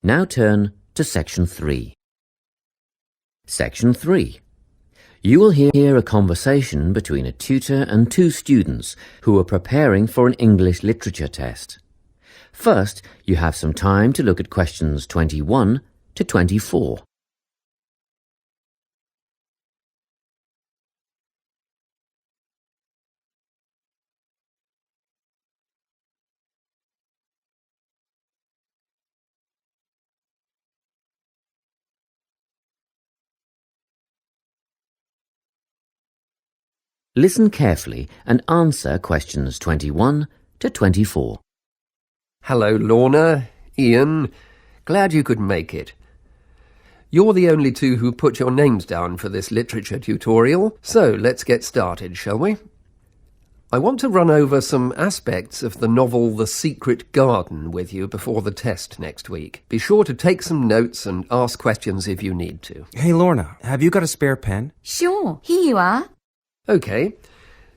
Now turn to Section 3. Section 3. You will hear a conversation between a tutor and two students who are preparing for an English literature test. First, you have some time to look at questions 21 to 24. Listen carefully and answer questions 21 to 24. Hello, Lorna, Ian. Glad you could make it. You're the only two who put your names down for this literature tutorial, so let's get started, shall we? I want to run over some aspects of the novel The Secret Garden with you before the test next week. Be sure to take some notes and ask questions if you need to. Hey, Lorna, have you got a spare pen? Sure, here you are. OK,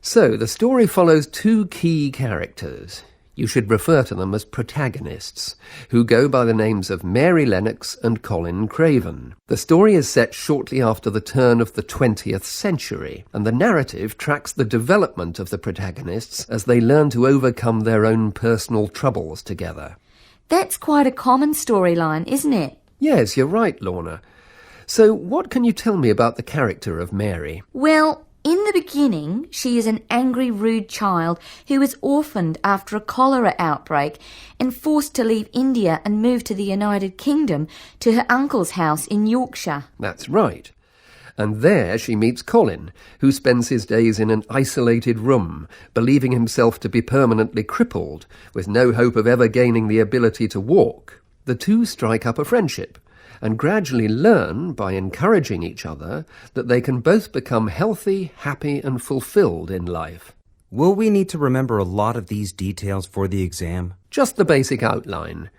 so the story follows two key characters. You should refer to them as protagonists, who go by the names of Mary Lennox and Colin Craven. The story is set shortly after the turn of the 20th century, and the narrative tracks the development of the protagonists as they learn to overcome their own personal troubles together. That's quite a common storyline, isn't it? Yes, you're right, Lorna. So what can you tell me about the character of Mary? Well, in the beginning, she is an angry, rude child who is orphaned after a cholera outbreak and forced to leave India and move to the United Kingdom to her uncle's house in Yorkshire. That's right. And there she meets Colin, who spends his days in an isolated room, believing himself to be permanently crippled, with no hope of ever gaining the ability to walk. The two strike up a friendship, and gradually learn, by encouraging each other, that they can both become healthy, happy and fulfilled in life. Will we need to remember a lot of these details for the exam? Just the basic outline.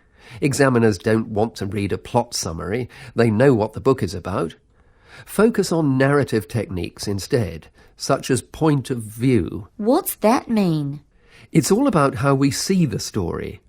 Examiners don't want to read a plot summary. They know what the book is about. Focus on narrative techniques instead, such as point of view. What's that mean? It's all about how we see the story.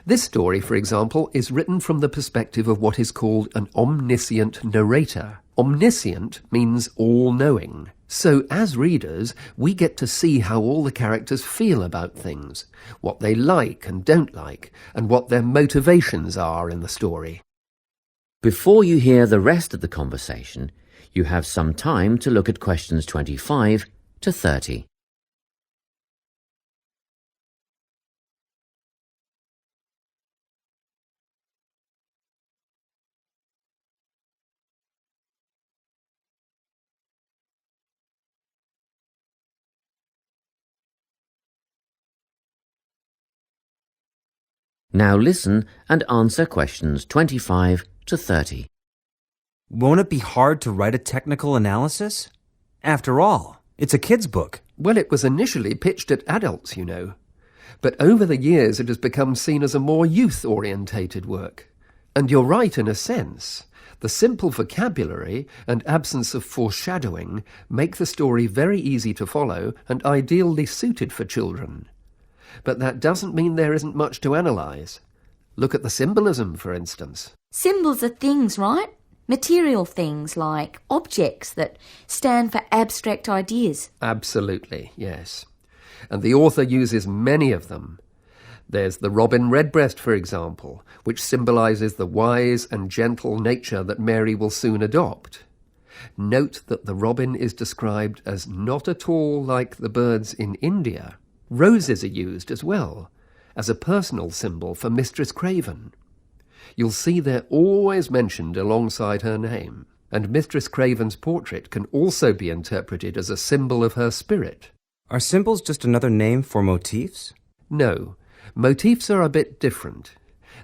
This story, for example, is written from the perspective of what is called an omniscient narrator. Omniscient means all-knowing. So, as readers, we get to see how all the characters feel about things, what they like and don't like, and what their motivations are in the story. Before you hear the rest of the conversation, you have some time to look at questions 25 to 30. Now listen and answer questions 25 to 30. Won't it be hard to write a technical analysis? After all, it's a kid's book. Well, it was initially pitched at adults, you know. But over the years it has become seen as a more youth-orientated work. And you're right in a sense. The simple vocabulary and absence of foreshadowing make the story very easy to follow and ideally suited for children. But that doesn't mean there isn't much to analyse. Look at the symbolism, for instance. Symbols are things, right? Material things like objects that stand for abstract ideas. Absolutely, yes. And the author uses many of them. There's the robin redbreast, for example, which symbolises the wise and gentle nature that Mary will soon adopt. Note that the robin is described as not at all like the birds in India. Roses are used as well, as a personal symbol for Mistress Craven. You'll see they're always mentioned alongside her name, and Mistress Craven's portrait can also be interpreted as a symbol of her spirit. Are symbols just another name for motifs? No, motifs are a bit different.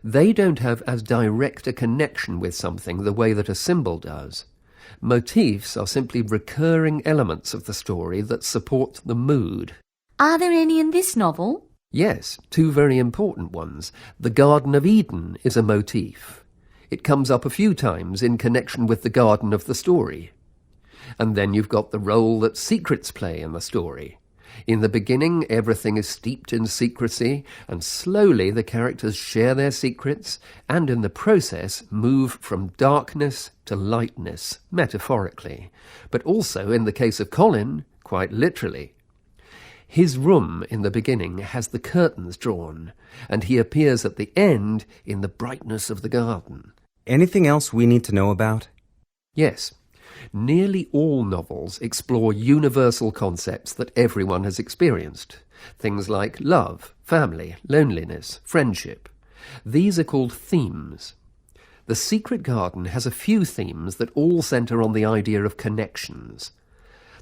They don't have as direct a connection with something the way that a symbol does. Motifs are simply recurring elements of the story that support the mood. Are there any in this novel? Yes, two very important ones. The Garden of Eden is a motif. It comes up a few times in connection with the garden of the story. And then you've got the role that secrets play in the story. In the beginning, everything is steeped in secrecy, and slowly the characters share their secrets, and in the process move from darkness to lightness, metaphorically, but also, in the case of Colin, quite literally. His room in the beginning has the curtains drawn, and he appears at the end in the brightness of the garden. Anything else we need to know about? Yes. Nearly all novels explore universal concepts that everyone has experienced. Things like love, family, loneliness, friendship. These are called themes. The Secret Garden has a few themes that all centre on the idea of connections.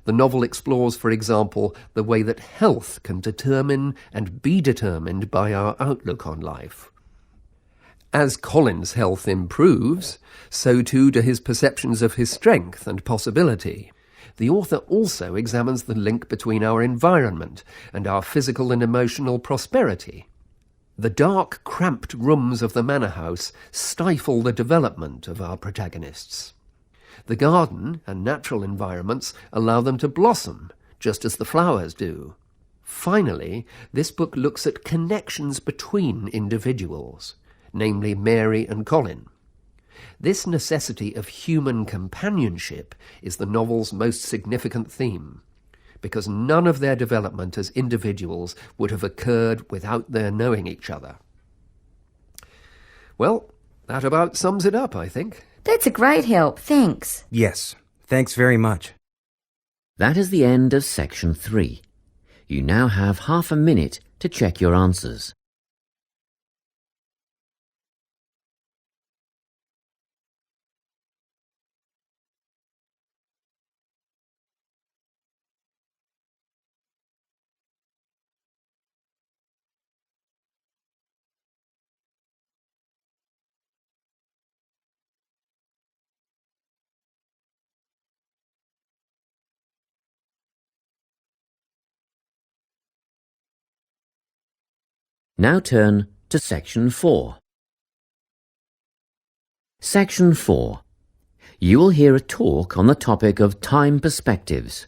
The novel explores, for example, the way that health can determine and be determined by our outlook on life. As Colin's health improves, so too do his perceptions of his strength and possibility. The author also examines the link between our environment and our physical and emotional prosperity. The dark, cramped rooms of the manor house stifle the development of our protagonists. The garden and natural environments allow them to blossom, just as the flowers do. Finally, this book looks at connections between individuals, namely Mary and Colin. This necessity of human companionship is the novel's most significant theme, because none of their development as individuals would have occurred without their knowing each other. Well, that about sums it up, I think. That's a great help, thanks. Yes, thanks very much. That is the end of section 3. You now have half a minute to check your answers. Now turn to section 4. Section 4. You will hear a talk on the topic of time perspectives.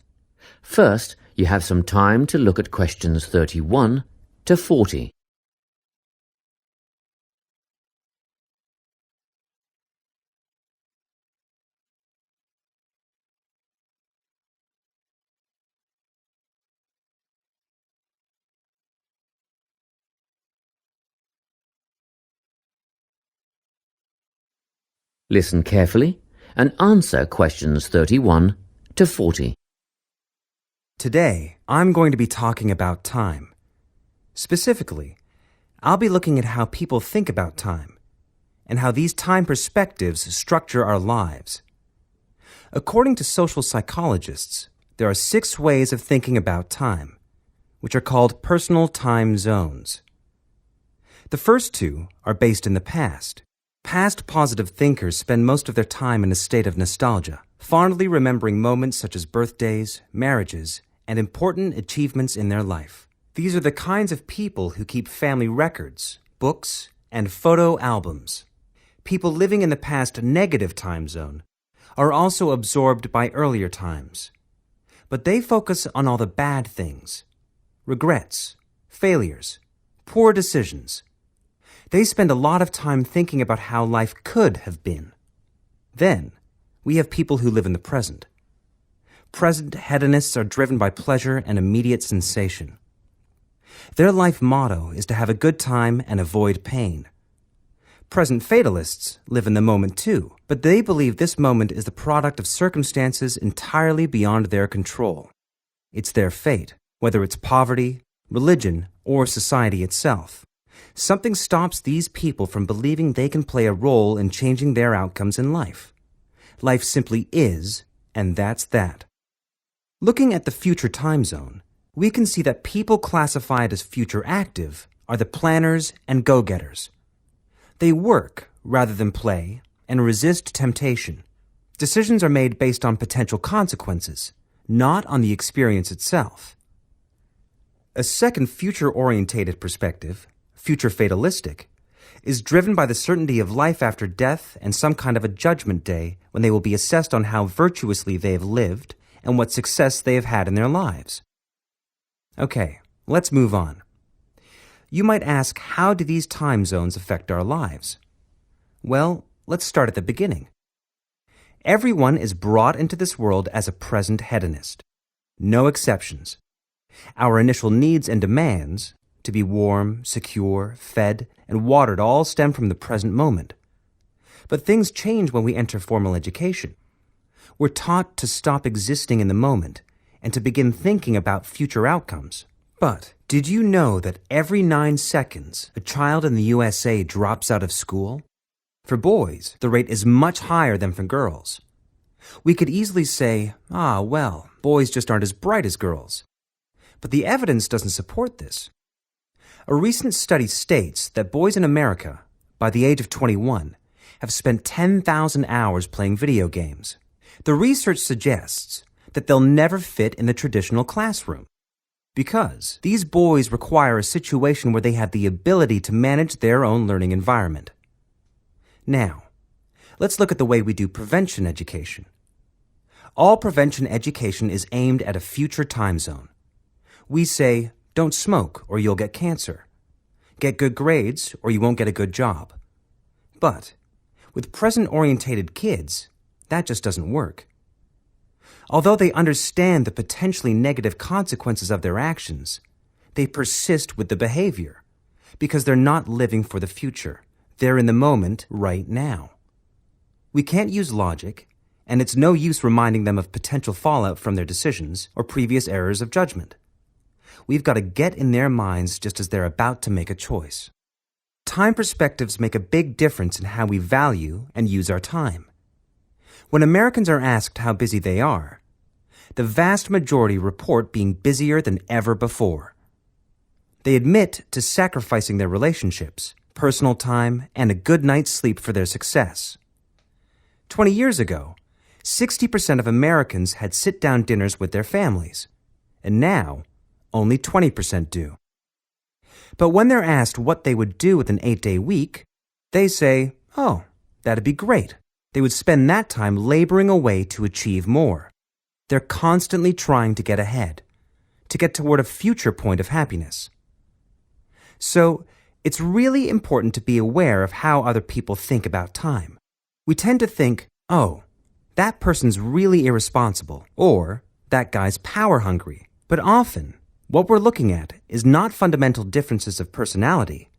First, you have some time to look at questions 31 to 40. Listen carefully and answer questions 31 to 40. Today, I'm going to be talking about time. Specifically, I'll be looking at how people think about time and how these time perspectives structure our lives. According to social psychologists, there are 6 ways of thinking about time, which are called personal time zones. The first 2 are based in the past. Past positive thinkers spend most of their time in a state of nostalgia, fondly remembering moments such as birthdays, marriages, and important achievements in their life. These are the kinds of people who keep family records, books, and photo albums. People living in the past negative time zone are also absorbed by earlier times, but they focus on all the bad things, regrets, failures, poor decisions. They spend a lot of time thinking about how life could have been. Then, we have people who live in the present. Present hedonists are driven by pleasure and immediate sensation. Their life motto is to have a good time and avoid pain. Present fatalists live in the moment too, but they believe this moment is the product of circumstances entirely beyond their control. It's their fate, whether it's poverty, religion, or society itself. Something stops these people from believing they can play a role in changing their outcomes in life. Life simply is, and that's that. Looking at the future time zone, we can see that people classified as future active are the planners and go-getters. They work rather than play and resist temptation. Decisions are made based on potential consequences, not on the experience itself. A second future-orientated perspective, future fatalistic, is driven by the certainty of life after death and some kind of a judgment day when they will be assessed on how virtuously they have lived and what success they have had in their lives. Okay, let's move on. You might ask, how do these time zones affect our lives? Well, let's start at the beginning. Everyone is brought into this world as a present hedonist. No exceptions. Our initial needs and demands, to be warm, secure, fed, and watered, all stem from the present moment. But things change when we enter formal education. We're taught to stop existing in the moment and to begin thinking about future outcomes. But did you know that every 9 seconds, a child in the USA drops out of school? For boys, the rate is much higher than for girls. We could easily say, well, boys just aren't as bright as girls. But the evidence doesn't support this. A recent study states that boys in America, by the age of 21, have spent 10,000 hours playing video games. The research suggests that they'll never fit in the traditional classroom because these boys require a situation where they have the ability to manage their own learning environment. Now, let's look at the way we do prevention education. All prevention education is aimed at a future time zone. We say, don't smoke or you'll get cancer. Get good grades or you won't get a good job. But with present-orientated kids, that just doesn't work. Although they understand the potentially negative consequences of their actions, they persist with the behavior because they're not living for the future. They're in the moment right now. We can't use logic, and it's no use reminding them of potential fallout from their decisions or previous errors of judgment. We've got to get in their minds just as they're about to make a choice. Time perspectives make a big difference in how we value and use our time. When Americans are asked how busy they are, the vast majority report being busier than ever before. They admit to sacrificing their relationships, personal time, and a good night's sleep for their success. 20 years ago, 60% of Americans had sit-down dinners with their families, and now only 20% do. But when they're asked what they would do with an 8-day week, they say, that'd be great. They would spend that time laboring away to achieve more. They're constantly trying to get ahead, to get toward a future point of happiness. So, it's really important to be aware of how other people think about time. We tend to think, that person's really irresponsible, or that guy's power hungry. But often, what we're looking at is not fundamental differences of personality,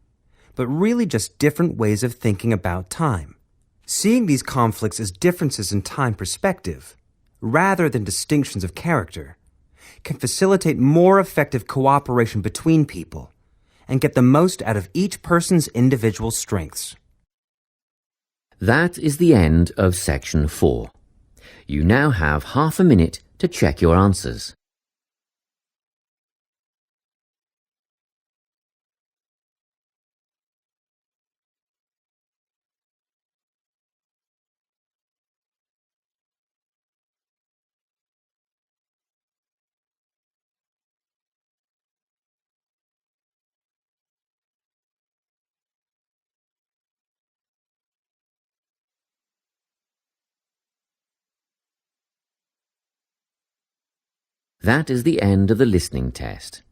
but really just different ways of thinking about time. Seeing these conflicts as differences in time perspective, rather than distinctions of character, can facilitate more effective cooperation between people and get the most out of each person's individual strengths. That is the end of section 4. You now have half a minute to check your answers. That is the end of the listening test.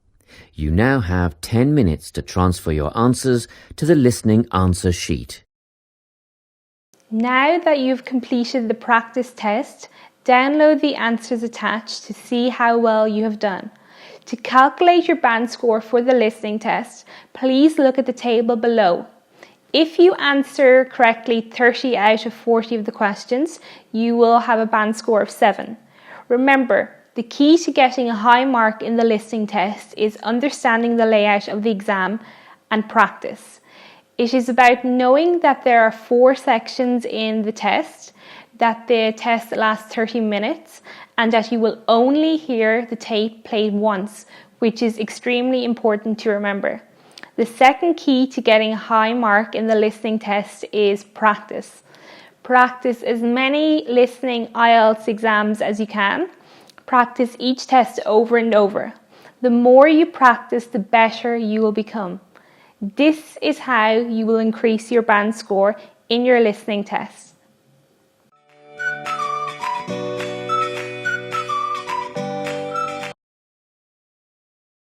You now have 10 minutes to transfer your answers to the listening answer sheet. Now that you've completed the practice test, download the answers attached to see how well you have done. To calculate your band score for the listening test, please look at the table below. If you answer correctly 30 out of 40 of the questions, you will have a band score of 7. Remember, the key to getting a high mark in the listening test is understanding the layout of the exam and practice. It is about knowing that there are 4 sections in the test, that the test lasts 30 minutes, and that you will only hear the tape played once, which is extremely important to remember. The second key to getting a high mark in the listening test is practice. Practice as many listening IELTS exams as you can. Practice each test over and over. The more you practice, the better you will become. This is how you will increase your band score in your listening test.